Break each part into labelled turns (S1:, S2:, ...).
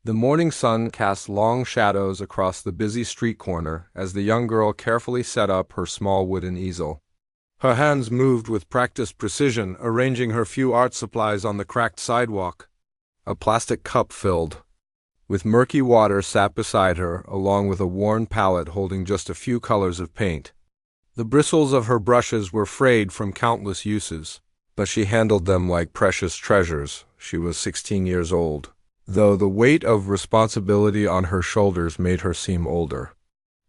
S1: The morning sun cast long shadows across the busy street corner as the young girl carefully set up her small wooden easel. Her hands moved with practiced precision, arranging her few art supplies on the cracked sidewalk. A plastic cup filled with murky water sat beside her, along with a worn palette holding just a few colors of paint. The bristles of her brushes were frayed from countless uses, but she handled them like precious treasures. She was 16 years old, though the weight of responsibility on her shoulders made her seem older.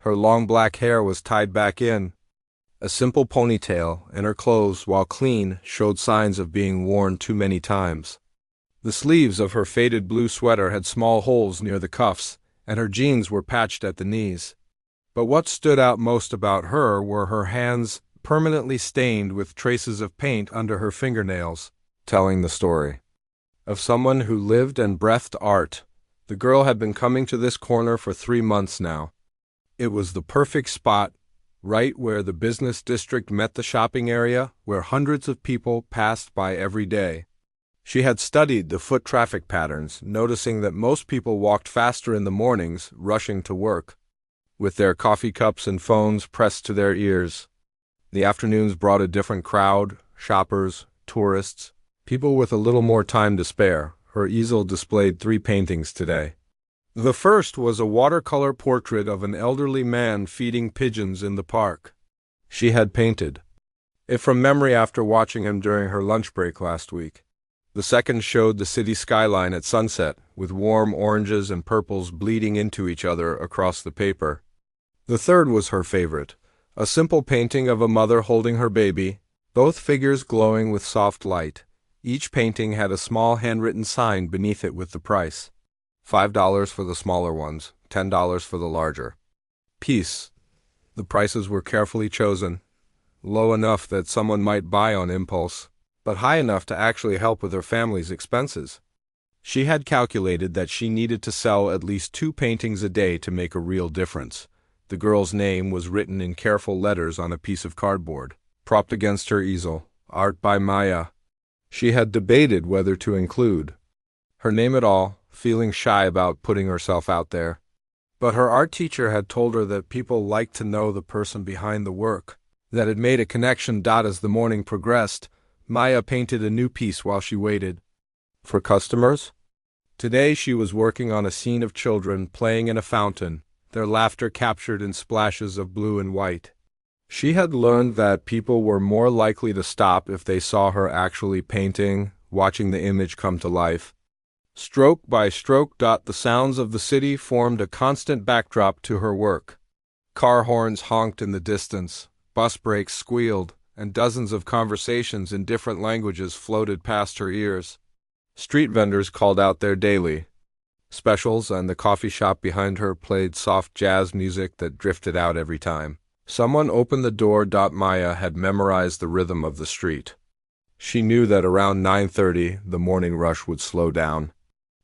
S1: Her long black hair was tied back in a simple ponytail, and her clothes, while clean, showed signs of being worn too many times. The sleeves of her faded blue sweater had small holes near the cuffs, and her jeans were patched at the knees. But what stood out most about her were her hands, permanently stained with traces of paint under her fingernails, telling the story of someone who lived and breathed art. The girl had been coming to this corner for 3 months now. It was the perfect spot, right where the business district met the shopping area, where hundreds of people passed by every day. She had studied the foot traffic patterns, noticing that most people walked faster in the mornings, rushing to work, with their coffee cups and phones pressed to their ears. The afternoons brought a different crowd: shoppers, tourists, people with a little more time to spare. Her easel displayed 3 paintings today. The first was a watercolor portrait of an elderly man feeding pigeons in the park. She had painted it from memory after watching him during her lunch break last week. The second showed the city skyline at sunset, with warm oranges and purples bleeding into each other across the paper. The third was her favorite, a simple painting of a mother holding her baby, both figures glowing with soft light. Each painting had a small handwritten sign beneath it with the price: $5 for the smaller ones, $10 for the larger. Peace. The prices were carefully chosen, low enough that someone might buy on impulse, but high enough to actually help with her family's expenses. She had calculated that she needed to sell at least 2 paintings a day to make a real difference. The girl's name was written in careful letters on a piece of cardboard, propped against her easel: Art by Maya. She had debated whether to include her name at all, feeling shy about putting herself out there. But her art teacher had told her that people liked to know the person behind the work, that had made a connection. As the morning progressed, Maya painted a new piece while she waited for customers. Today she was working on a scene of children playing in a fountain, their laughter captured in splashes of blue and white. She had learned that people were more likely to stop if they saw her actually painting, watching the image come to life. Stroke by stroke, the sounds of the city formed a constant backdrop to her work. Car horns honked in the distance, bus brakes squealed, and dozens of conversations in different languages floated past her ears. Street vendors called out their daily specials, and the coffee shop behind her played soft jazz music that drifted out every time someone opened the door. Maya had memorized the rhythm of the street. She knew that around 9:30 the morning rush would slow down.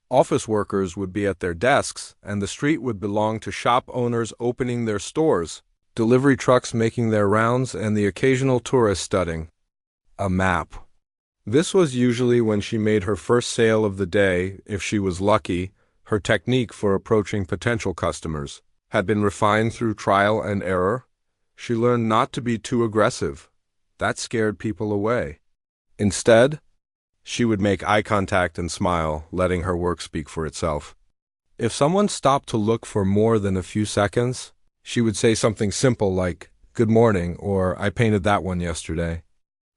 S1: Office workers would be at their desks, and the street would belong to shop owners opening their stores, delivery trucks making their rounds, and the occasional tourist studying a map. This was usually when she made her first sale of the day, if she was lucky. Her technique for approaching potential customers had been refined through trial and error. She learned not to be too aggressive. That scared people away. Instead, she would make eye contact and smile, letting her work speak for itself. If someone stopped to look for more than a few seconds, she would say something simple like, "Good morning," or "I painted that one yesterday."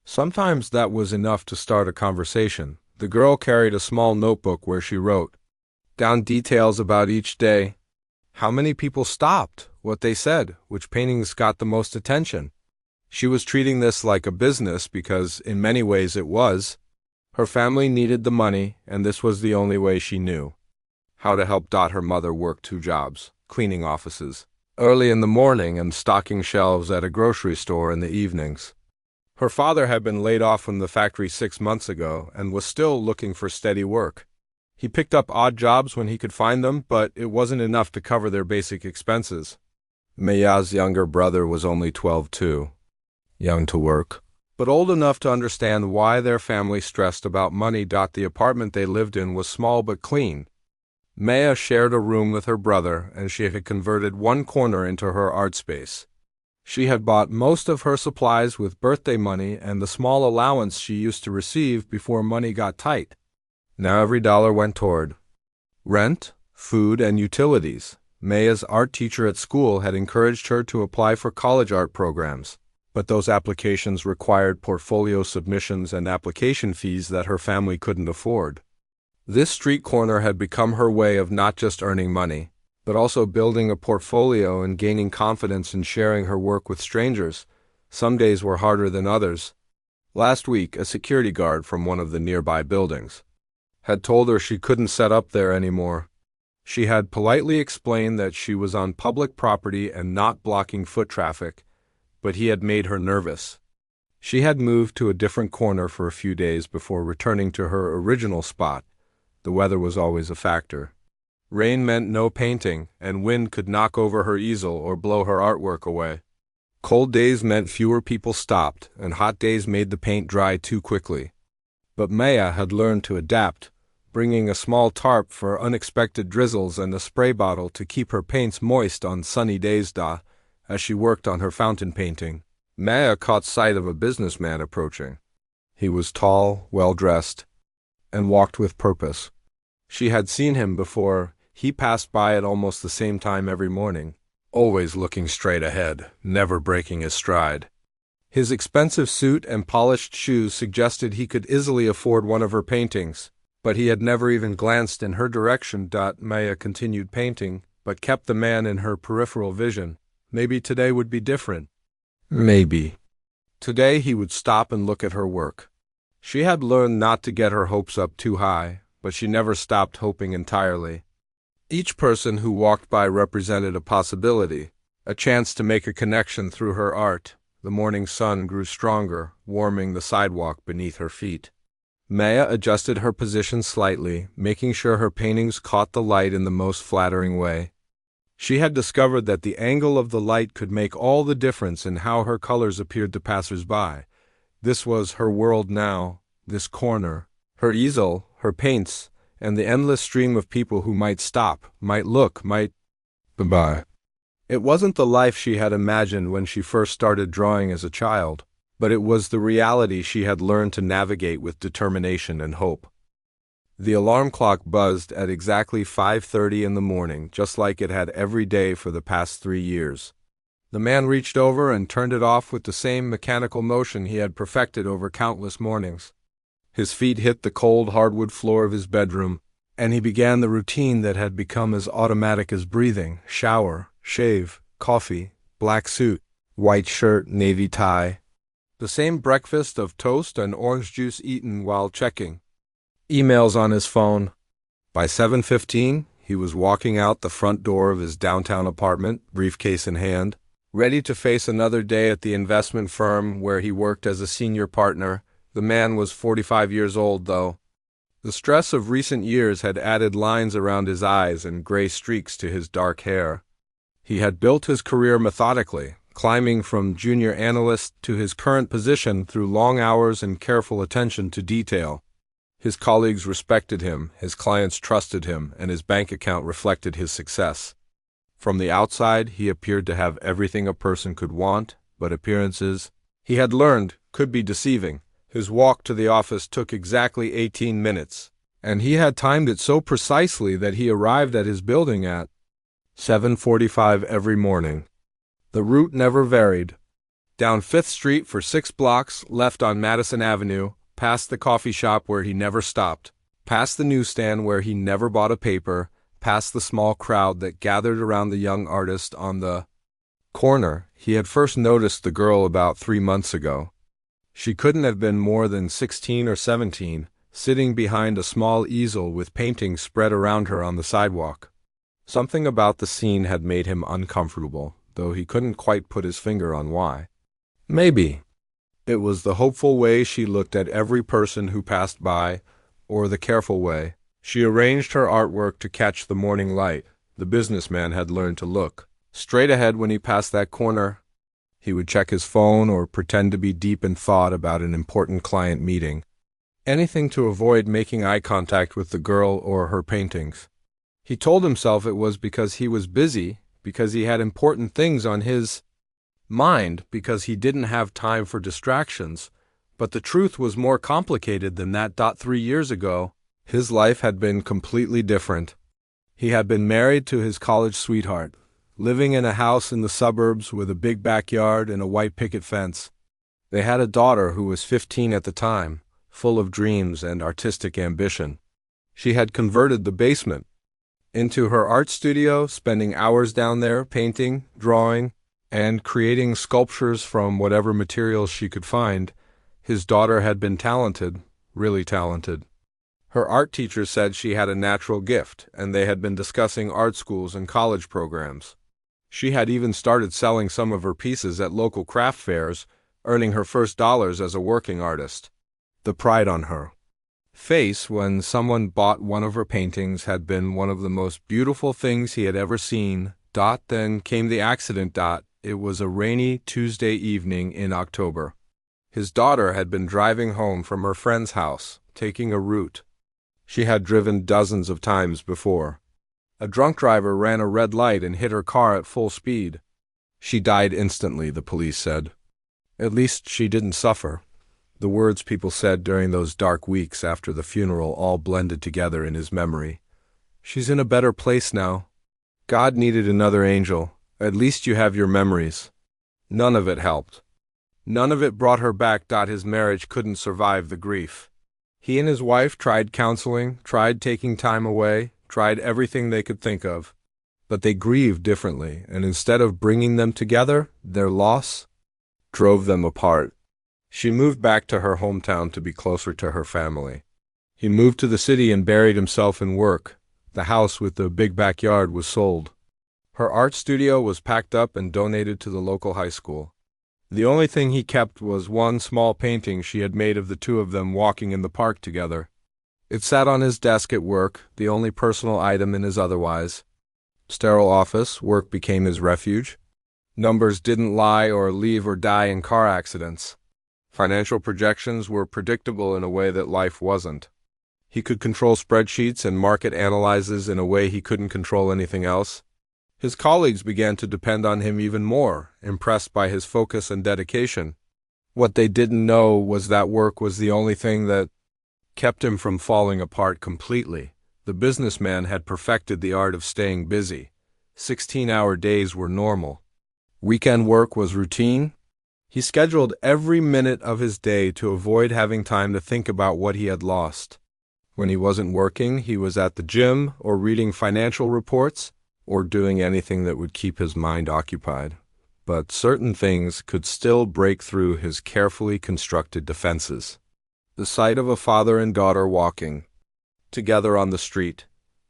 S1: Sometimes that was enough to start a conversation. The girl carried a small notebook where she wrote down details about each day: how many people stopped, what they said, which paintings got the most attention. She was treating this like a business because, in many ways, it was. Her family needed the money, and this was the only way she knew how to help. Her mother worked 2 jobs, cleaning offices early in the morning and stocking shelves at a grocery store in the evenings. Her father had been laid off from the factory 6 months ago and was still looking for steady work. He picked up odd jobs when he could find them, but it wasn't enough to cover their basic expenses. Maya's younger brother was only 12 too, young to work, but old enough to understand why their family stressed about money. The apartment they lived in was small but clean. Maya shared a room with her brother, and she had converted one corner into her art space. She had bought most of her supplies with birthday money and the small allowance she used to receive before money got tight. Now every dollar went toward rent, food, and utilities. Maya's art teacher at school had encouraged her to apply for college art programs, but those applications required portfolio submissions and application fees that her family couldn't afford. This street corner had become her way of not just earning money, but also building a portfolio and gaining confidence in sharing her work with strangers. Some days were harder than others. Last week, a security guard from one of the nearby buildings had told her she couldn't set up there anymore. She had politely explained that she was on public property and not blocking foot traffic, but he had made her nervous. She had moved to a different corner for a few days before returning to her original spot. The weather was always a factor. Rain meant no painting, and wind could knock over her easel or blow her artwork away. Cold days meant fewer people stopped, and hot days made the paint dry too quickly. But Maya had learned to adapt, bringing a small tarp for unexpected drizzles and a spray bottle to keep her paints moist on sunny days. As she worked on her fountain painting, Maya caught sight of a businessman approaching. He was tall, well-dressed, and walked with purpose. She had seen him before. He passed by at almost the same time every morning, always looking straight ahead, never breaking his stride. His expensive suit and polished shoes suggested he could easily afford one of her paintings, but he had never even glanced in her direction. Maya continued painting, but kept the man in her peripheral vision. Maybe today would be different. Maybe. Today he would stop and look at her work. She had learned not to get her hopes up too high, but she never stopped hoping entirely. Each person who walked by represented a possibility, a chance to make a connection through her art. The morning sun grew stronger, warming the sidewalk beneath her feet. Maya adjusted her position slightly, making sure her paintings caught the light in the most flattering way. She had discovered that the angle of the light could make all the difference in how her colors appeared to passers-by. This was her world now, this corner, her easel, her paints, and the endless stream of people who might stop, might look, might bye. It wasn't the life she had imagined when she first started drawing as a child, but it was the reality she had learned to navigate with determination and hope. The alarm clock buzzed at exactly 5:30 in the morning, just like it had every day for the past 3 years. The man reached over and turned it off with the same mechanical motion he had perfected over countless mornings. His feet hit the cold hardwood floor of his bedroom, and he began the routine that had become as automatic as breathing: shower, shave, coffee, black suit, white shirt, navy tie. The same breakfast of toast and orange juice eaten while checking emails on his phone. By 7:15, he was walking out the front door of his downtown apartment, briefcase in hand, ready to face another day at the investment firm where he worked as a senior partner. The man was 45 years old, though. The stress of recent years had added lines around his eyes and gray streaks to his dark hair. He had built his career methodically, climbing from junior analyst to his current position through long hours and careful attention to detail. His colleagues respected him, his clients trusted him, and his bank account reflected his success. From the outside, he appeared to have everything a person could want, but appearances, he had learned, could be deceiving. His walk to the office took exactly 18 minutes, and he had timed it so precisely that he arrived at his building at 7:45 every morning. The route never varied. Down 5th Street for 6 blocks, left on Madison Avenue, past the coffee shop where he never stopped, past the newsstand where he never bought a paper, past the small crowd that gathered around the young artist on the corner. He had first noticed the girl about 3 months ago. She couldn't have been more than 16 or 17, sitting behind a small easel with paintings spread around her on the sidewalk. Something about the scene had made him uncomfortable, though he couldn't quite put his finger on why. Maybe it was the hopeful way she looked at every person who passed by, or the careful way she arranged her artwork to catch the morning light. The businessman had learned to look straight ahead when he passed that corner. He would check his phone or pretend to be deep in thought about an important client meeting. Anything to avoid making eye contact with the girl or her paintings. He told himself it was because he was busy, because he had important things on his mind, because he didn't have time for distractions. But the truth was more complicated than that. 3 years ago, his life had been completely different. He had been married to his college sweetheart, living in a house in the suburbs with a big backyard and a white picket fence. They had a daughter who was 15 at the time, full of dreams and artistic ambition. She had converted the basement into her art studio, spending hours down there painting, drawing, and creating sculptures from whatever materials she could find. His daughter had been talented, really talented. Her art teacher said she had a natural gift, and they had been discussing art schools and college programs. She had even started selling some of her pieces at local craft fairs, earning her first dollars as a working artist. The pride on her face when someone bought one of her paintings had been one of the most beautiful things he had ever seen. Then came the accident. It was a rainy Tuesday evening in October. His daughter had been driving home from her friend's house, taking a route she had driven dozens of times before. A drunk driver ran a red light and hit her car at full speed. She died instantly, the police said. At least she didn't suffer. The words people said during those dark weeks after the funeral all blended together in his memory. She's in a better place now. God needed another angel. At least you have your memories. None of it helped. None of it brought her back. His marriage couldn't survive the grief. He and his wife tried counseling, tried taking time away, tried everything they could think of. But they grieved differently, and instead of bringing them together, their loss drove them apart. She moved back to her hometown to be closer to her family. He moved to the city and buried himself in work. The house with the big backyard was sold. Her art studio was packed up and donated to the local high school. The only thing he kept was one small painting she had made of the two of them walking in the park together. It sat on his desk at work, the only personal item in his otherwise sterile office. Work became his refuge. Numbers didn't lie or leave or die in car accidents. Financial projections were predictable in a way that life wasn't. He could control spreadsheets and market analyses in a way he couldn't control anything else. His colleagues began to depend on him even more, impressed by his focus and dedication. What they didn't know was that work was the only thing that kept him from falling apart completely. The businessman had perfected the art of staying busy. 16-hour days were normal. Weekend work was routine. He scheduled every minute of his day to avoid having time to think about what he had lost. When he wasn't working, he was at the gym or reading financial reports or doing anything that would keep his mind occupied. But certain things could still break through his carefully constructed defenses. The sight of a father and daughter walking together on the street,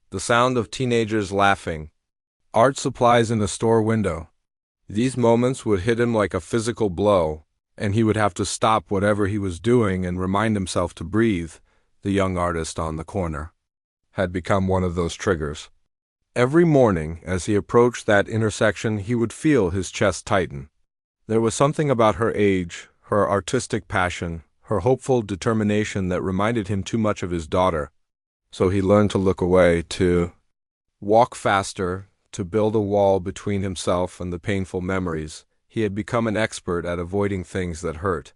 S1: the sound of teenagers laughing, art supplies in a store window. These moments would hit him like a physical blow, and he would have to stop whatever he was doing and remind himself to breathe. The young artist on the corner had become one of those triggers. Every morning, as he approached that intersection, he would feel his chest tighten. There was something about her age, her artistic passion, her hopeful determination that reminded him too much of his daughter. So he learned to look away, to walk faster, to build a wall between himself and the painful memories. He had become an expert at avoiding things that hurt.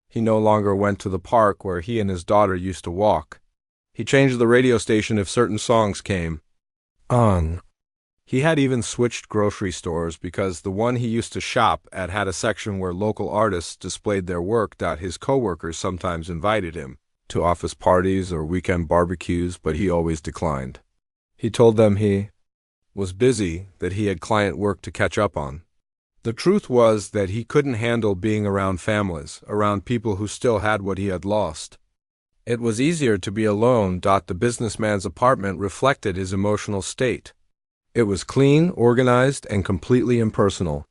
S1: He no longer went to the park where he and his daughter used to walk. He changed the radio station if certain songs came on. He had even switched grocery stores because the one he used to shop at had a section where local artists displayed their work. His coworkers sometimes invited him to office parties or weekend barbecues, but he always declined. He told them he was busy, that he had client work to catch up on. The truth was that he couldn't handle being around families, around people who still had what he had lost. It was easier to be alone. The businessman's apartment reflected his emotional state. It was clean, organized, and completely impersonal.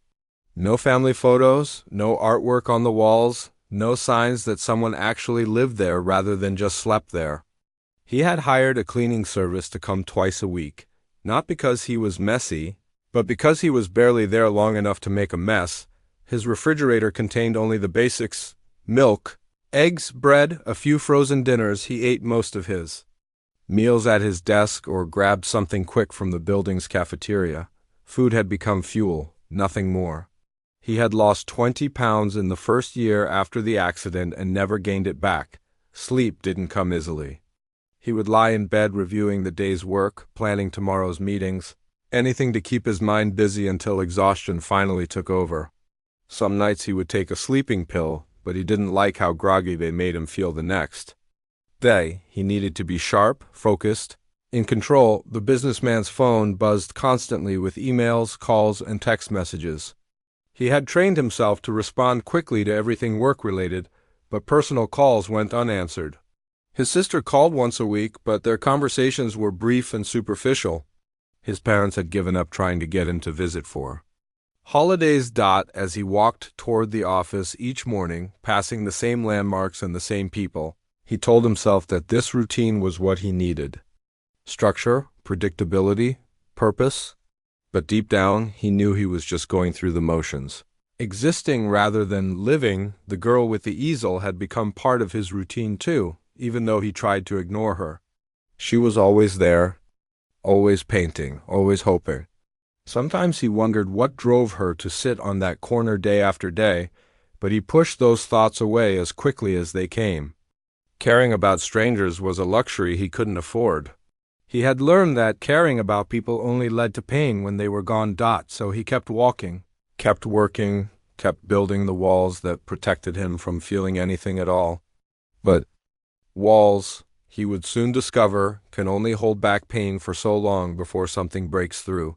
S1: No family photos, no artwork on the walls, no signs that someone actually lived there rather than just slept there. He had hired a cleaning service to come twice a week, not because he was messy, but because he was barely there long enough to make a mess. His refrigerator contained only the basics: milk, eggs, bread, a few frozen dinners. He ate most of his Meals at his desk or grabbed something quick from the building's cafeteria. Food had become fuel, nothing more. He had lost 20 pounds in the first year after the accident and never gained it back. Sleep didn't come easily. He would lie in bed reviewing the day's work, planning tomorrow's meetings, anything to keep his mind busy until exhaustion finally took over. Some nights he would take a sleeping pill, but he didn't like how groggy they made him feel the next. He needed to be sharp, focused, in control. The businessman's phone buzzed constantly with emails, calls, and text messages. He had trained himself to respond quickly to everything work-related, but personal calls went unanswered. His sister called once a week, but their conversations were brief and superficial. His parents had given up trying to get him to visit for holidays. As he walked toward the office each morning, passing the same landmarks and the same people, he told himself that this routine was what he needed. Structure, predictability, purpose. But deep down, he knew he was just going through the motions. Existing rather than living, the girl with the easel had become part of his routine too, even though he tried to ignore her. She was always there, always painting, always hoping. Sometimes he wondered what drove her to sit on that corner day after day, but he pushed those thoughts away as quickly as they came. Caring about strangers was a luxury he couldn't afford. He had learned that caring about people only led to pain when they were gone. So he kept walking, kept working, kept building the walls that protected him from feeling anything at all. But walls, he would soon discover, can only hold back pain for so long before something breaks through.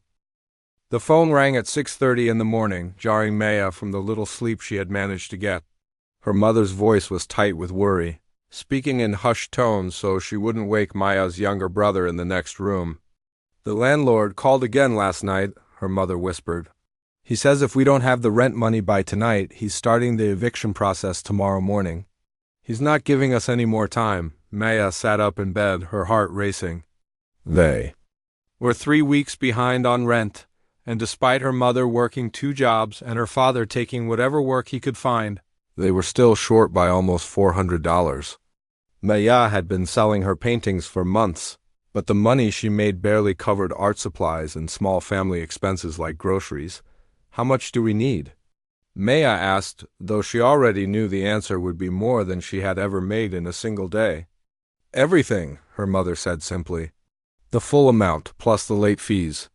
S1: The phone rang at 6:30 in the morning, jarring Maya from the little sleep she had managed to get. Her mother's voice was tight with worry, speaking in hushed tones so she wouldn't wake Maya's younger brother in the next room. "The landlord called again last night," her mother whispered. "He says if we don't have the rent money by tonight, he's starting the eviction process tomorrow morning. He's not giving us any more time." Maya sat up in bed, her heart racing. We're 3 weeks behind on rent, and despite her mother working 2 jobs and her father taking whatever work he could find, they were still short by almost $400. Maya had been selling her paintings for months, but the money she made barely covered art supplies and small family expenses like groceries. "How much do we need?" Maya asked, though she already knew the answer would be more than she had ever made in a single day. "Everything," her mother said simply. "The full amount, plus the late fees.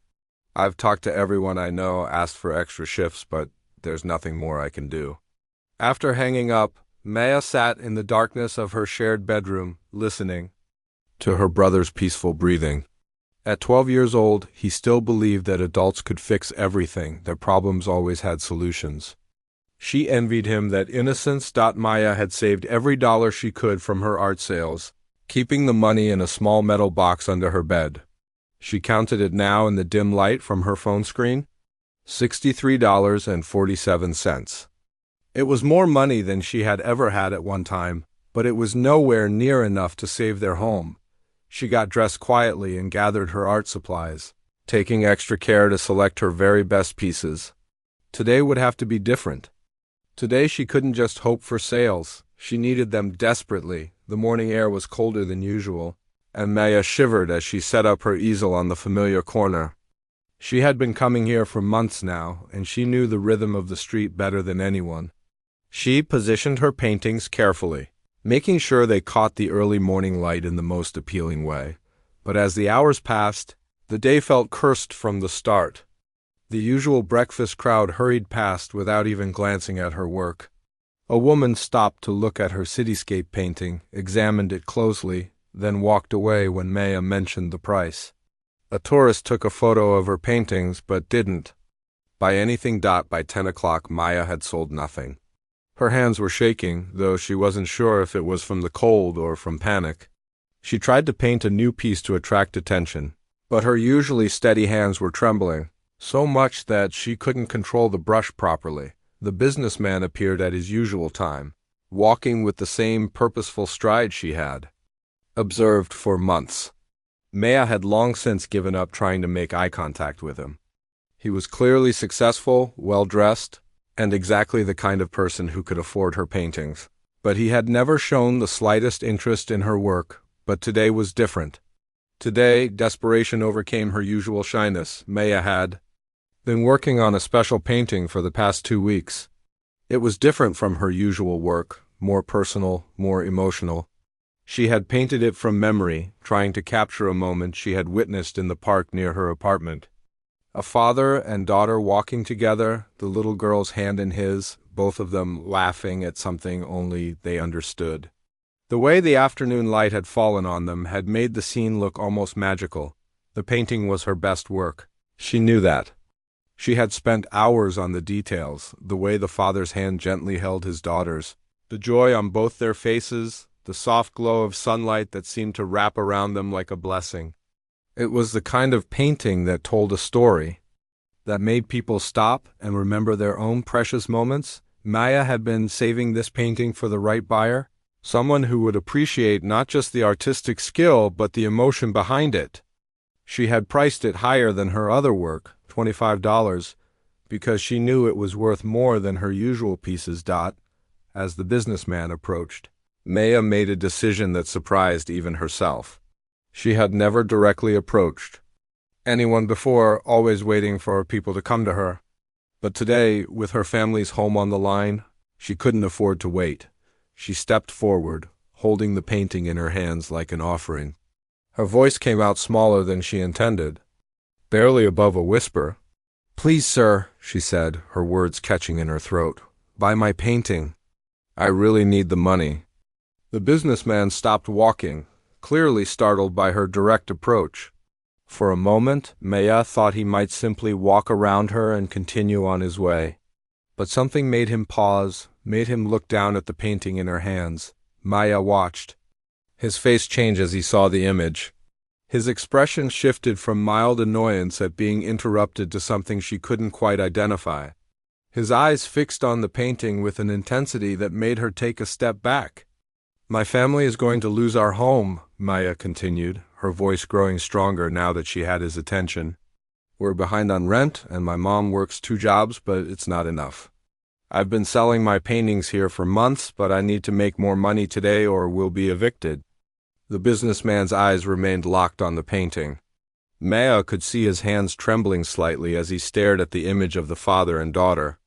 S1: I've talked to everyone I know, asked for extra shifts, but there's nothing more I can do." After hanging up, Maya sat in the darkness of her shared bedroom, listening to her brother's peaceful breathing. At 12 years old, he still believed that adults could fix everything, that problems always had solutions. She envied him that innocence. Maya had saved every dollar she could from her art sales, keeping the money in a small metal box under her bed. She counted it now in the dim light from her phone screen. $63.47. It was more money than she had ever had at one time, but it was nowhere near enough to save their home. She got dressed quietly and gathered her art supplies, taking extra care to select her very best pieces. Today would have to be different. Today she couldn't just hope for sales. She needed them desperately. The morning air was colder than usual, and Maya shivered as she set up her easel on the familiar corner. She had been coming here for months now, and she knew the rhythm of the street better than anyone. She positioned her paintings carefully, making sure they caught the early morning light in the most appealing way. But as the hours passed, the day felt cursed from the start. The usual breakfast crowd hurried past without even glancing at her work. A woman stopped to look at her cityscape painting, examined it closely, then walked away when Maya mentioned the price. A tourist took a photo of her paintings, but didn't buy anything. By 10 o'clock, Maya had sold nothing. Her hands were shaking, though she wasn't sure if it was from the cold or from panic. She tried to paint a new piece to attract attention, but her usually steady hands were trembling, so much that she couldn't control the brush properly. The businessman appeared at his usual time, walking with the same purposeful stride she had observed for months. Maya had long since given up trying to make eye contact with him. He was clearly successful, well-dressed, and exactly the kind of person who could afford her paintings. But he had never shown the slightest interest in her work. But today was different. Today, desperation overcame her usual shyness. Maya had been working on a special painting for the past 2 weeks. It was different from her usual work, more personal, more emotional. She had painted it from memory, trying to capture a moment she had witnessed in the park near her apartment. A father and daughter walking together, the little girl's hand in his, both of them laughing at something only they understood. The way the afternoon light had fallen on them had made the scene look almost magical. The painting was her best work. She knew that. She had spent hours on the details, the way the father's hand gently held his daughter's, the joy on both their faces, the soft glow of sunlight that seemed to wrap around them like a blessing. It was the kind of painting that told a story, that made people stop and remember their own precious moments. Maya had been saving this painting for the right buyer, someone who would appreciate not just the artistic skill but the emotion behind it. She had priced it higher than her other work, $25, because she knew it was worth more than her usual pieces. As the businessman approached, Maya made a decision that surprised even herself. She had never directly approached anyone before, always waiting for people to come to her. But today, with her family's home on the line, she couldn't afford to wait. She stepped forward, holding the painting in her hands like an offering. Her voice came out smaller than she intended, barely above a whisper. "Please, sir," she said, her words catching in her throat, "buy my painting. I really need the money." The businessman stopped walking, clearly startled by her direct approach. For a moment, Maya thought he might simply walk around her and continue on his way. But something made him pause, made him look down at the painting in her hands. Maya watched. His face changed as he saw the image. His expression shifted from mild annoyance at being interrupted to something she couldn't quite identify. His eyes fixed on the painting with an intensity that made her take a step back. "My family is going to lose our home," Maya continued, her voice growing stronger now that she had his attention. "We're behind on rent, and my mom works 2 jobs, but it's not enough. I've been selling my paintings here for months, but I need to make more money today or we'll be evicted." The businessman's eyes remained locked on the painting. Maya could see his hands trembling slightly as he stared at the image of the father and daughter.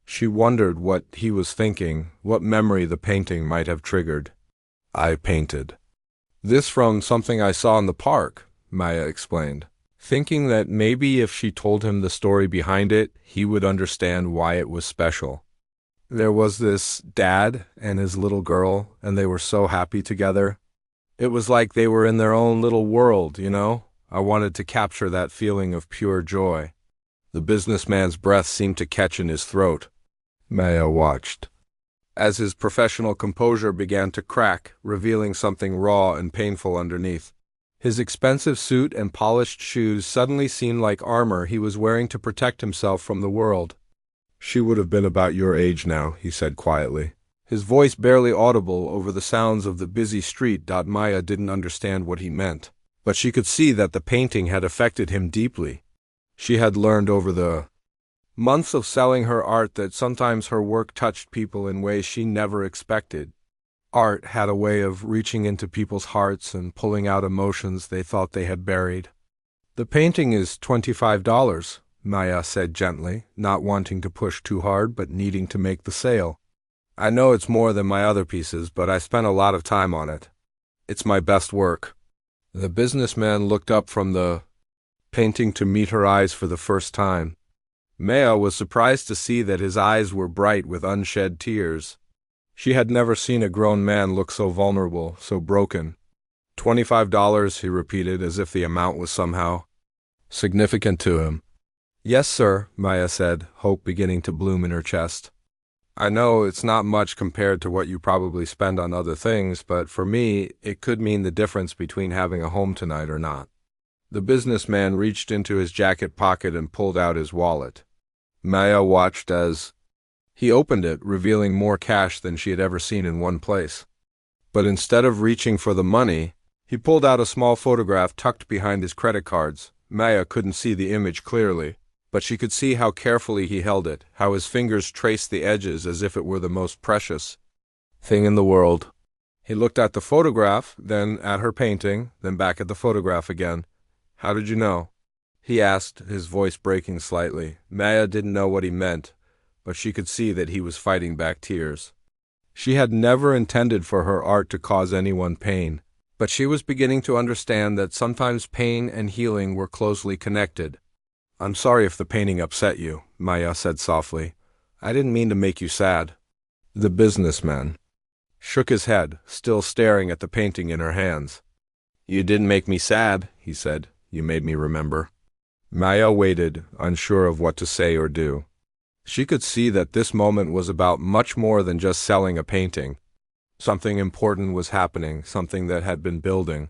S1: She wondered what he was thinking, what memory the painting might have triggered. "I painted this from something I saw in the park," Maya explained, thinking that maybe if she told him the story behind it, he would understand why it was special. There was this dad and his little girl, and they were so happy together. It was like they were in their own little world, you know? I wanted to capture that feeling of pure joy. The businessman's breath seemed to catch in his throat. Maya watched as his professional composure began to crack, revealing something raw and painful underneath. His expensive suit and polished shoes suddenly seemed like armor he was wearing to protect himself from the world. "She would have been about your age now," he said quietly, his voice barely audible over the sounds of the busy street. Maya didn't understand what he meant, but she could see that the painting had affected him deeply. She had learned over the months of selling her art that sometimes her work touched people in ways she never expected. Art had a way of reaching into people's hearts and pulling out emotions they thought they had buried. "The painting is $25, Maya said gently, not wanting to push too hard but needing to make the sale. "I know it's more than my other pieces, but I spent a lot of time on it. It's my best work." The businessman looked up from the painting to meet her eyes for the first time. Maya was surprised to see that his eyes were bright with unshed tears. She had never seen a grown man look so vulnerable, so broken. $25, he repeated, as if the amount was somehow significant to him. "Yes, sir," Maya said, hope beginning to bloom in her chest. "I know it's not much compared to what you probably spend on other things, but for me, it could mean the difference between having a home tonight or not." The businessman reached into his jacket pocket and pulled out his wallet. Maya watched as he opened it, revealing more cash than she had ever seen in one place. But instead of reaching for the money, he pulled out a small photograph tucked behind his credit cards. Maya couldn't see the image clearly, but she could see how carefully he held it, how his fingers traced the edges as if it were the most precious thing in the world. He looked at the photograph, then at her painting, then back at the photograph again. "How did you know?" he asked, his voice breaking slightly. Maya didn't know what he meant, but she could see that he was fighting back tears. She had never intended for her art to cause anyone pain, but she was beginning to understand that sometimes pain and healing were closely connected. "I'm sorry if the painting upset you," Maya said softly. "I didn't mean to make you sad." The businessman shook his head, still staring at the painting in her hands. "You didn't make me sad," he said. "You made me remember." Maya waited, unsure of what to say or do. She could see that this moment was about much more than just selling a painting. Something important was happening, something that had been building.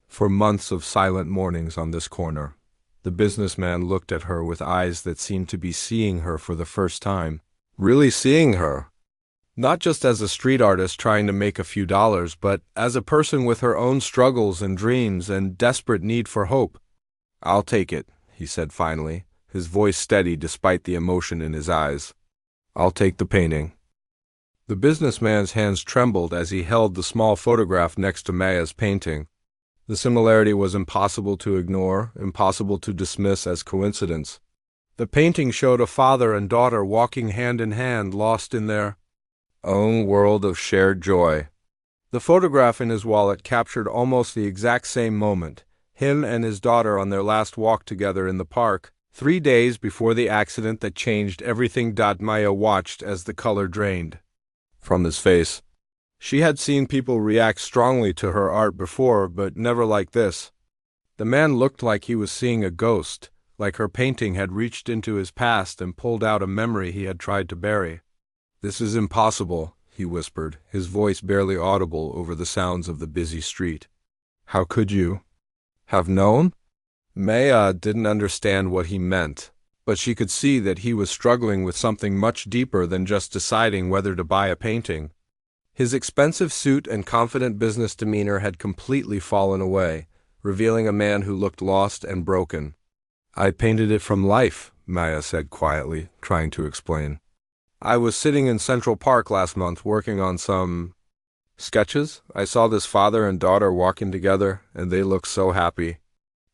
S1: For months of silent mornings on this corner, the businessman looked at her with eyes that seemed to be seeing her for the first time. Really seeing her. Not just as a street artist trying to make a few dollars, but as a person with her own struggles and dreams and desperate need for hope. "I'll take it," he said finally, his voice steady despite the emotion in his eyes. "I'll take the painting." The businessman's hands trembled as he held the small photograph next to Maya's painting. The similarity was impossible to ignore, impossible to dismiss as coincidence. The painting showed a father and daughter walking hand in hand, lost in their own world of shared joy. The photograph in his wallet captured almost the exact same moment, him and his daughter on their last walk together in the park, 3 days before the accident that changed everything. Maya watched as the color drained from his face. She had seen people react strongly to her art before, but never like this. The man looked like he was seeing a ghost, like her painting had reached into his past and pulled out a memory he had tried to bury. "This is impossible," he whispered, his voice barely audible over the sounds of the busy street. "How could you have known?" Maya didn't understand what he meant, but she could see that he was struggling with something much deeper than just deciding whether to buy a painting. His expensive suit and confident business demeanor had completely fallen away, revealing a man who looked lost and broken. "I painted it from life," Maya said quietly, trying to explain. "I was sitting in Central Park last month working on some sketches. I saw this father and daughter walking together, and they looked so happy.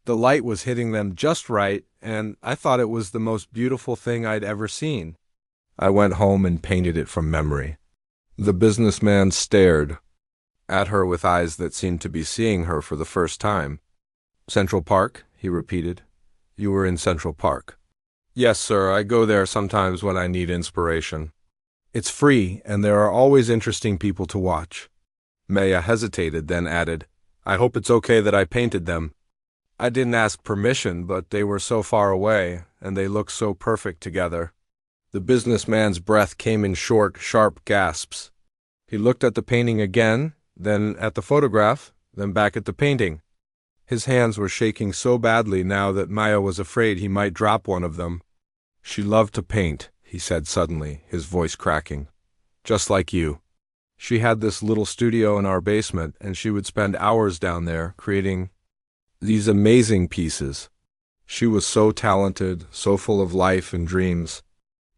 S1: The light was hitting them just right, and I thought it was the most beautiful thing I'd ever seen. I went home and painted it from memory." The businessman stared at her with eyes that seemed to be seeing her for the first time. "Central Park?" he repeated. "You were in Central Park?" "Yes, sir. I go there sometimes when I need inspiration. It's free, and there are always interesting people to watch." Maya hesitated, then added, "I hope it's okay that I painted them. I didn't ask permission, but they were so far away, and they looked so perfect together." The businessman's breath came in short, sharp gasps. He looked at the painting again, then at the photograph, then back at the painting. His hands were shaking so badly now that Maya was afraid he might drop one of them. "She loved to paint," he said suddenly, his voice cracking. "Just like you. She had this little studio in our basement, and she would spend hours down there creating these amazing pieces. She was so talented, so full of life and dreams."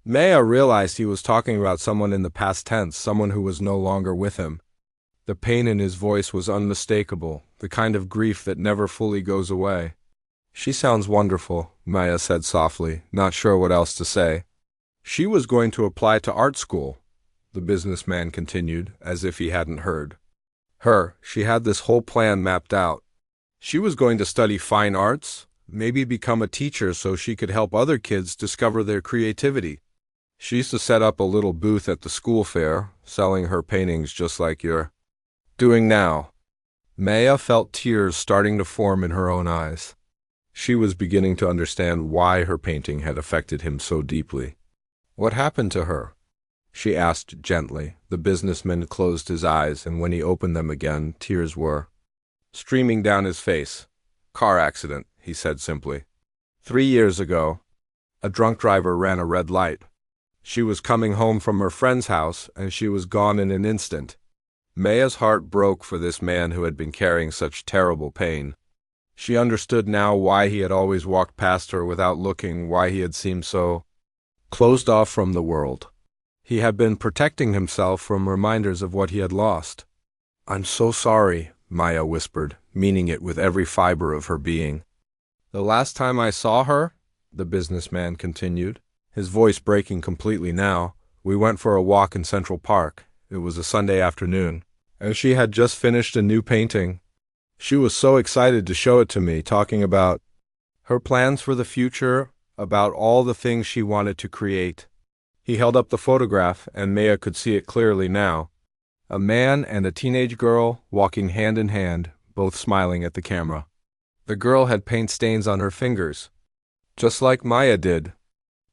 S1: Maya realized he was talking about someone in the past tense, someone who was no longer with him. The pain in his voice was unmistakable, the kind of grief that never fully goes away. "She sounds wonderful," Maya said softly, not sure what else to say. "She was going to apply to art school," the businessman continued, as if he hadn't heard. She had this whole plan mapped out. She was going to study fine arts, maybe become a teacher so she could help other kids discover their creativity. She used to set up a little booth at the school fair, selling her paintings just like you're doing now. Maya felt tears starting to form in her own eyes. She was beginning to understand why her painting had affected him so deeply. "What happened to her?" she asked gently. The businessman closed his eyes, and when he opened them again, tears were streaming down his face. "Car accident," he said simply. 3 years ago, a drunk driver ran a red light. She was coming home from her friend's house, and she was gone in an instant. Maya's heart broke for this man who had been carrying such terrible pain. She understood now why he had always walked past her without looking, why he had seemed so closed off from the world. He had been protecting himself from reminders of what he had lost. I'm so sorry, Maya whispered, meaning it with every fiber of her being. The last time I saw her, the businessman continued, his voice breaking completely now, we went for a walk in Central Park. It was a Sunday afternoon, and she had just finished a new painting. She was so excited to show it to me, talking about her plans for the future, about all the things she wanted to create. He held up the photograph, and Maya could see it clearly now. A man and a teenage girl walking hand in hand, both smiling at the camera. The girl had paint stains on her fingers, just like Maya did.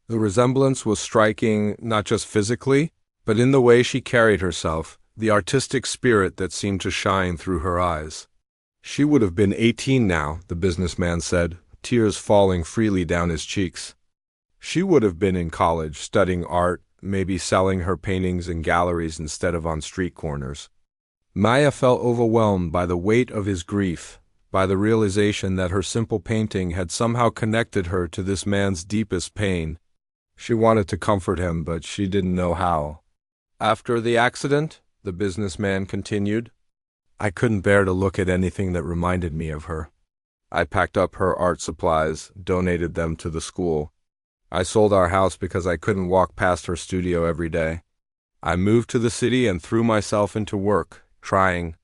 S1: The resemblance was striking, not just physically, but in the way she carried herself, the artistic spirit that seemed to shine through her eyes. She would have been 18 now, the businessman said, tears falling freely down his cheeks. She would have been in college, studying art, maybe selling her paintings in galleries instead of on street corners. Maya felt overwhelmed by the weight of his grief, by the realization that her simple painting had somehow connected her to this man's deepest pain. She wanted to comfort him, but she didn't know how. After the accident, the businessman continued, I couldn't bear to look at anything that reminded me of her. I packed up her art supplies, donated them to the school. I sold our house because I couldn't walk past her studio every day. I moved to the city and threw myself into work, trying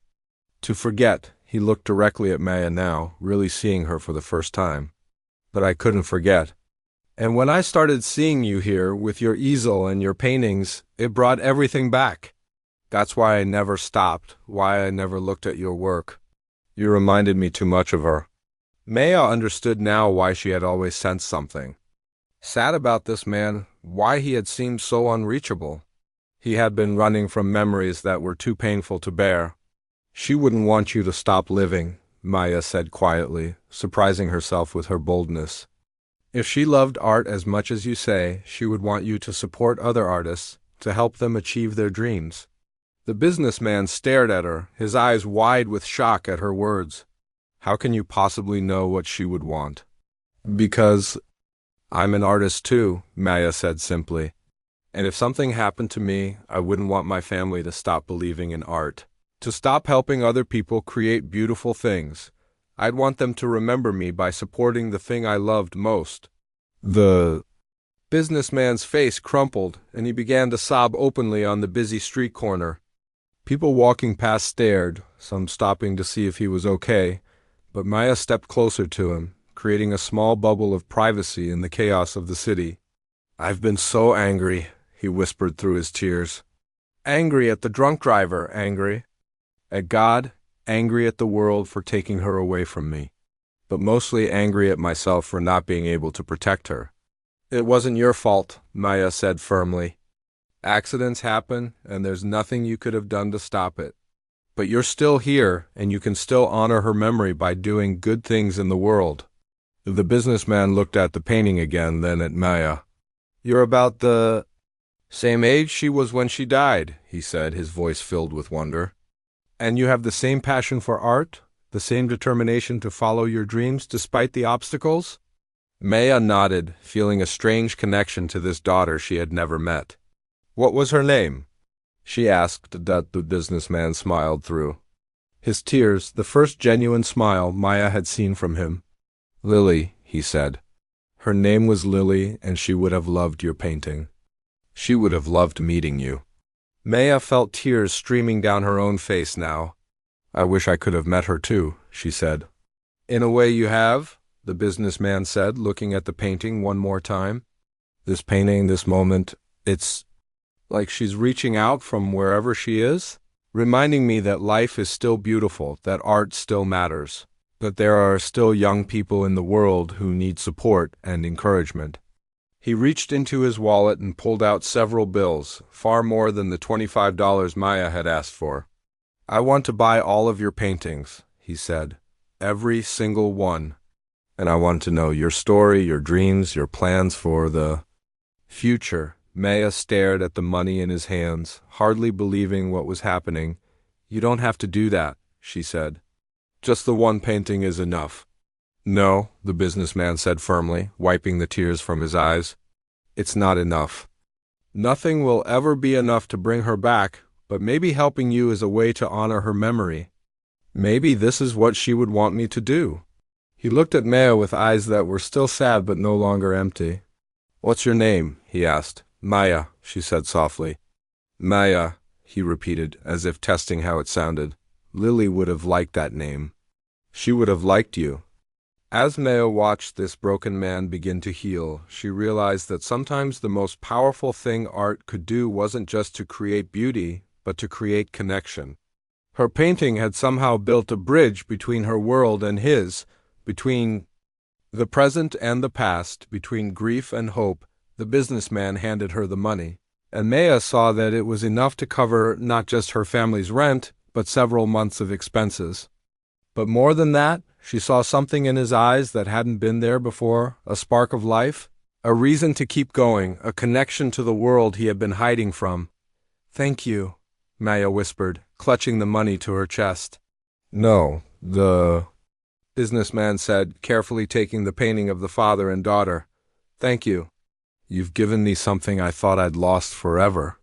S1: to forget. He looked directly at Maya now, really seeing her for the first time. But I couldn't forget. And when I started seeing you here with your easel and your paintings, it brought everything back. That's why I never stopped, why I never looked at your work. You reminded me too much of her. Maya understood now why she had always sensed something. Sad about this man, why he had seemed so unreachable. He had been running from memories that were too painful to bear. She wouldn't want you to stop living, Maya said quietly, surprising herself with her boldness. If she loved art as much as you say, she would want you to support other artists, to help them achieve their dreams. The businessman stared at her, his eyes wide with shock at her words. How can you possibly know what she would want? Because I'm an artist too, Maya said simply. And if something happened to me, I wouldn't want my family to stop believing in art, to stop helping other people create beautiful things. I'd want them to remember me by supporting the thing I loved most. The businessman's face crumpled, and he began to sob openly on the busy street corner. People walking past stared, some stopping to see if he was okay, but Maya stepped closer to him, creating a small bubble of privacy in the chaos of the city. I've been so angry, he whispered through his tears. Angry at the drunk driver, angry at God, angry at the world for taking her away from me, but mostly angry at myself for not being able to protect her. It wasn't your fault, Maya said firmly. Accidents happen, and there's nothing you could have done to stop it. But you're still here, and you can still honor her memory by doing good things in the world. The businessman looked at the painting again, then at Maya. You're about the same age she was when she died, he said, his voice filled with wonder. And you have the same passion for art, the same determination to follow your dreams despite the obstacles? Maya nodded, feeling a strange connection to this daughter she had never met. What was her name? She asked that the businessman smiled through his tears, the first genuine smile Maya had seen from him. Lily, he said. Her name was Lily, and she would have loved your painting. She would have loved meeting you. Maya felt tears streaming down her own face now. I wish I could have met her too, she said. In a way you have, the businessman said, looking at the painting one more time. This painting, this moment, it's like she's reaching out from wherever she is, reminding me that life is still beautiful, that art still matters, that there are still young people in the world who need support and encouragement. He reached into his wallet and pulled out several bills, far more than the $25 Maya had asked for. I want to buy all of your paintings, he said, every single one. And I want to know your story, your dreams, your plans for the future. Maya stared at the money in his hands, hardly believing what was happening. You don't have to do that, she said. Just the one painting is enough. No, the businessman said firmly, wiping the tears from his eyes. It's not enough. Nothing will ever be enough to bring her back, But maybe helping you is a way to honor her memory. Maybe this is what she would want me to do." He looked at Maya with eyes that were still sad but no longer empty. "What's your name?" he asked. "Maya," she said softly. "Maya," he repeated, as if testing how it sounded. Lily would have liked that name. She would have liked you. As Maya watched this broken man begin to heal, she realized that sometimes the most powerful thing art could do wasn't just to create beauty, but to create connection. Her painting had somehow built a bridge between her world and his, between the present and the past, between grief and hope. The businessman handed her the money, and Maya saw that it was enough to cover not just her family's rent, but several months of expenses. But more than that, she saw something in his eyes that hadn't been there before, a spark of life, a reason to keep going, a connection to the world he had been hiding from. "Thank you," Maya whispered, clutching the money to her chest. "No, the businessman said, carefully taking the painting of the father and daughter. "Thank you. You've given me something I thought I'd lost forever."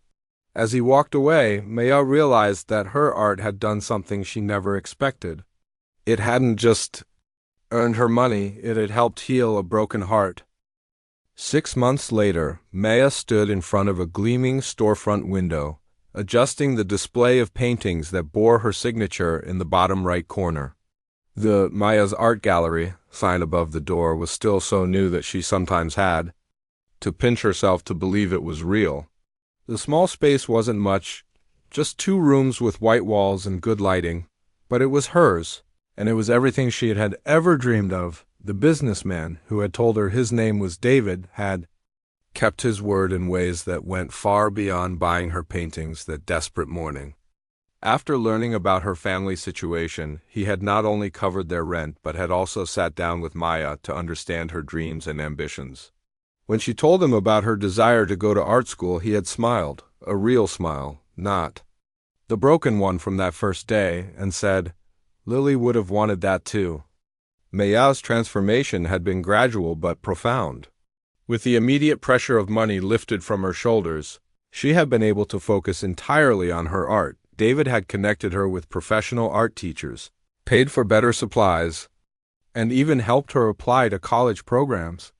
S1: As he walked away, Maya realized that her art had done something she never expected. It hadn't just earned her money, it had helped heal a broken heart. 6 months later, Maya stood in front of a gleaming storefront window, adjusting the display of paintings that bore her signature in the bottom right corner. The Maya's Art Gallery sign above the door was still so new that she sometimes had to pinch herself to believe it was real. The small space wasn't much, just 2 rooms with white walls and good lighting, but it was hers, and it was everything she had ever dreamed of. The businessman, who had told her his name was David, had kept his word in ways that went far beyond buying her paintings that desperate morning. After learning about her family situation, he had not only covered their rent, but had also sat down with Maya to understand her dreams and ambitions. When she told him about her desire to go to art school, he had smiled, a real smile, not the broken one from that first day, and said, "Lily would have wanted that too." Maya's transformation had been gradual but profound. With the immediate pressure of money lifted from her shoulders, she had been able to focus entirely on her art. David had connected her with professional art teachers, paid for better supplies, and even helped her apply to college programs.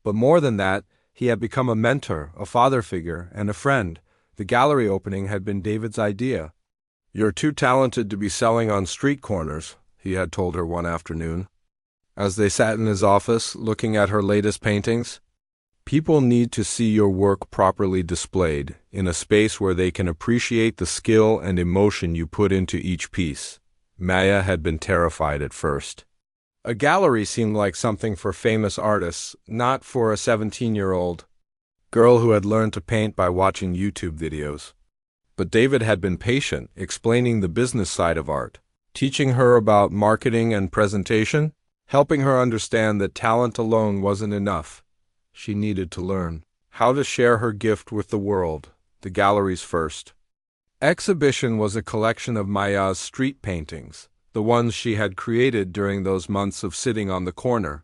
S1: But more than that, he had become a mentor, a father figure, and a friend. The gallery opening had been David's idea. "You're too talented to be selling on street corners," he had told her one afternoon, as they sat in his office looking at her latest paintings. "People need to see your work properly displayed, in a space where they can appreciate the skill and emotion you put into each piece." Maya had been terrified at first. A gallery seemed like something for famous artists, not for a 17-year-old girl who had learned to paint by watching YouTube videos. But David had been patient, explaining the business side of art, teaching her about marketing and presentation, helping her understand that talent alone wasn't enough. She needed to learn how to share her gift with the world. The gallery's first exhibition was a collection of Maya's street paintings, the ones she had created during those months of sitting on the corner.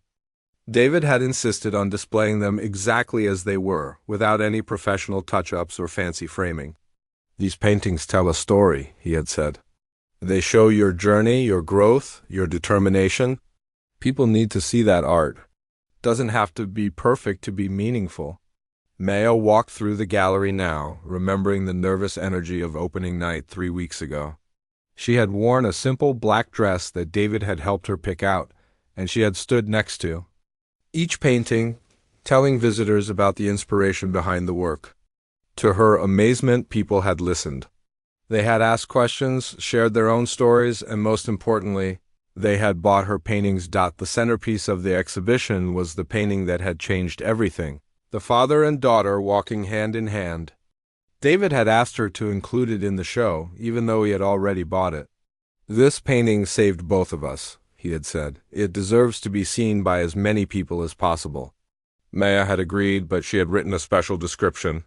S1: David had insisted on displaying them exactly as they were, without any professional touch-ups or fancy framing. "These paintings tell a story," he had said. "They show your journey, your growth, your determination. People need to see that art. Doesn't have to be perfect to be meaningful." Maya walked through the gallery now, remembering the nervous energy of opening night 3 weeks ago. She had worn a simple black dress that David had helped her pick out, and she had stood next to each painting, telling visitors about the inspiration behind the work. To her amazement, people had listened. They had asked questions, shared their own stories, and most importantly, they had bought her paintings. The centerpiece of the exhibition was the painting that had changed everything, the father and daughter walking hand in hand. David had asked her to include it in the show, even though he had already bought it. "This painting saved both of us," he had said. "It deserves to be seen by as many people as possible." Maya had agreed, but she had written a special description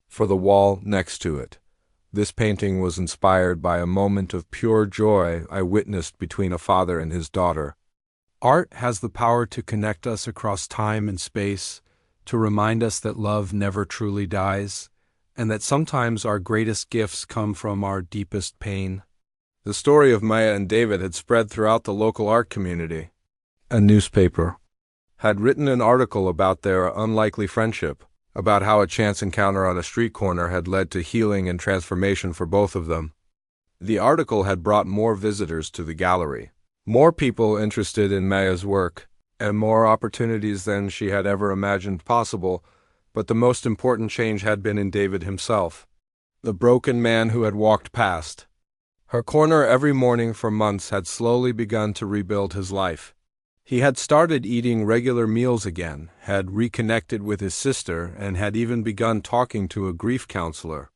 S1: for the wall next to it. "This painting was inspired by a moment of pure joy I witnessed between a father and his daughter. Art has the power to connect us across time and space, to remind us that love never truly dies, and that sometimes our greatest gifts come from our deepest pain. The story of Maya and David had spread throughout the local art community. A newspaper had written an article about their unlikely friendship, about how a chance encounter on a street corner had led to healing and transformation for both of them. The article had brought more visitors to the gallery, more people interested in Maya's work, and more opportunities than she had ever imagined possible, but the most important change had been in David himself, the broken man who had walked past. Her corner every morning for months had slowly begun to rebuild his life. He had started eating regular meals again, had reconnected with his sister, and had even begun talking to a grief counselor.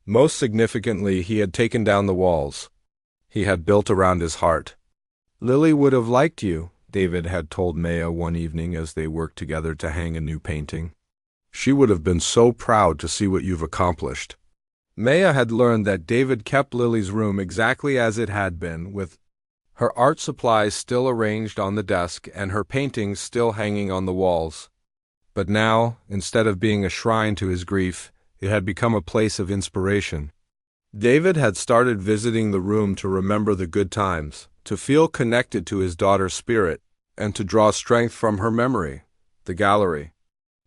S1: Most significantly, he had taken down the walls he had built around his heart. "Lily would have liked you," David had told Maya one evening as they worked together to hang a new painting. "She would have been so proud to see what you've accomplished." Maya had learned that David kept Lily's room exactly as it had been, with her art supplies still arranged on the desk and her paintings still hanging on the walls. But now, instead of being a shrine to his grief, it had become a place of inspiration. David had started visiting the room to remember the good times, to feel connected to his daughter's spirit, and to draw strength from her memory. The gallery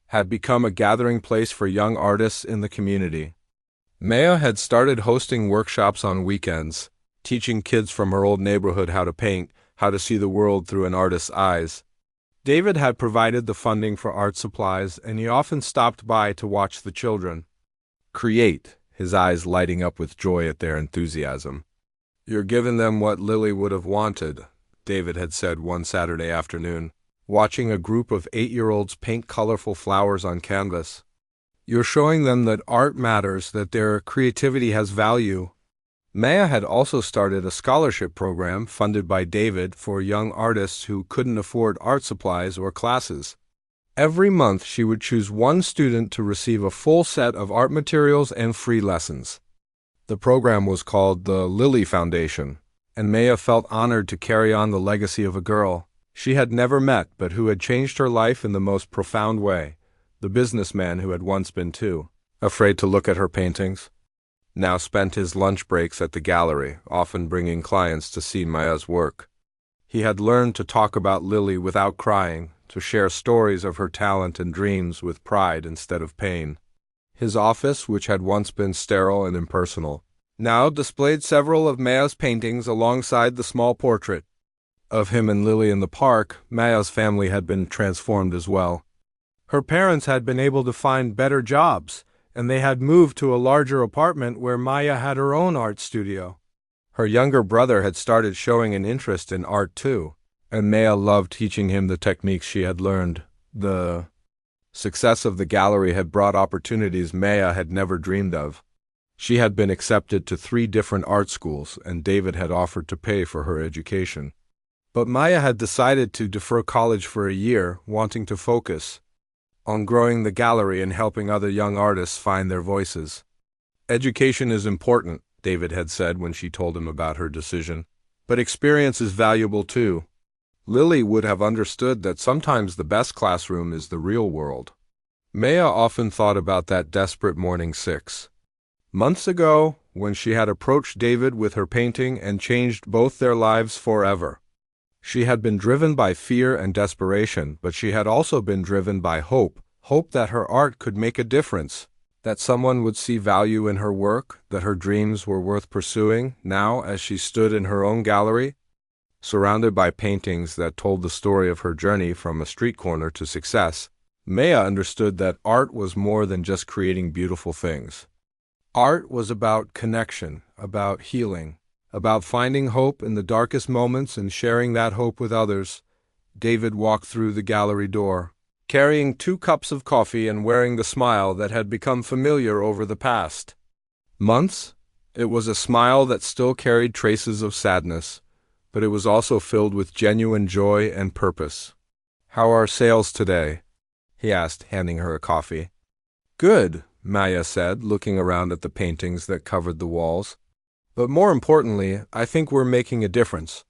S1: had become a gathering place for young artists in the community. Maya had started hosting workshops on weekends, teaching kids from her old neighborhood how to paint, how to see the world through an artist's eyes. David had provided the funding for art supplies, and he often stopped by to watch the children create, his eyes lighting up with joy at their enthusiasm. "You're giving them what Lily would have wanted," David had said one Saturday afternoon, watching a group of 8-year-olds paint colorful flowers on canvas. "You're showing them that art matters, that their creativity has value." Maya had also started a scholarship program funded by David for young artists who couldn't afford art supplies or classes. Every month she would choose one student to receive a full set of art materials and free lessons. The program was called the Lily Foundation, and Maya felt honored to carry on the legacy of a girl she had never met but who had changed her life in the most profound way, the businessman who had once been too afraid to look at her paintings now spent his lunch breaks at the gallery, often bringing clients to see Maya's work. He had learned to talk about Lily without crying, to share stories of her talent and dreams with pride instead of pain. His office, which had once been sterile and impersonal, now displayed several of Maya's paintings alongside the small portrait of him and Lily in the park. Maya's family had been transformed as well. Her parents had been able to find better jobs, and they had moved to a larger apartment where Maya had her own art studio. Her younger brother had started showing an interest in art too, and Maya loved teaching him the techniques she had learned. The success of the gallery had brought opportunities Maya had never dreamed of. She had been accepted to 3 different art schools, and David had offered to pay for her education. But Maya had decided to defer college for a year, wanting to focus on growing the gallery and helping other young artists find their voices. "Education is important," David had said when she told him about her decision, "but experience is valuable too." Lily would have understood that sometimes the best classroom is the real world. Maya often thought about that desperate morning 6 months ago when she had approached David with her painting and changed both their lives forever. She had been driven by fear and desperation, but she had also been driven by hope that her art could make a difference, that someone would see value in her work, that her dreams were worth pursuing. Now, as she stood in her own gallery, surrounded by paintings that told the story of her journey from a street corner to success, Maya understood that art was more than just creating beautiful things. Art was about connection, about healing, about finding hope in the darkest moments and sharing that hope with others. David walked through the gallery door, carrying 2 cups of coffee and wearing the smile that had become familiar over the past months. It was a smile that still carried traces of sadness, but it was also filled with genuine joy and purpose. "How are sales today?" he asked, handing her a coffee. "Good," Maya said, looking around at the paintings that covered the walls. "But more importantly, I think we're making a difference.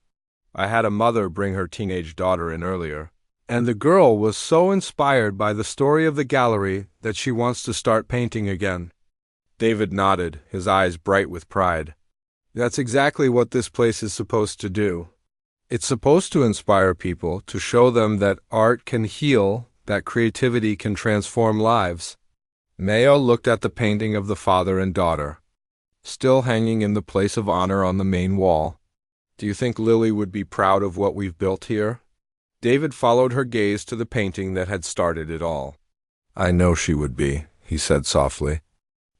S1: I had a mother bring her teenage daughter in earlier, and the girl was so inspired by the story of the gallery that she wants to start painting again. David nodded, his eyes bright with pride. That's exactly what this place is supposed to do. It's supposed to inspire people, to show them that art can heal, that creativity can transform lives. Maya looked at the painting of the father and daughter, still hanging in the place of honor on the main wall. Do you think Lily would be proud of what we've built here? David followed her gaze to the painting that had started it all. I know she would be, he said softly.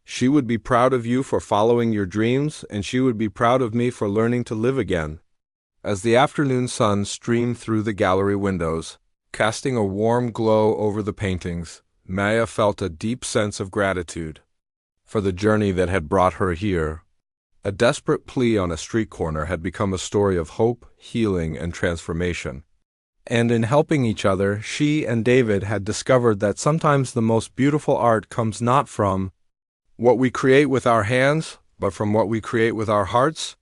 S1: She would be proud of you for following your dreams, and she would be proud of me for learning to live again. As the afternoon sun streamed through the gallery windows, casting a warm glow over the paintings, Maya felt a deep sense of gratitude for the journey that had brought her here. A desperate plea on a street corner had become a story of hope, healing, and transformation. And in helping each other, she and David had discovered that sometimes the most beautiful art comes not from what we create with our hands, but from what we create with our hearts.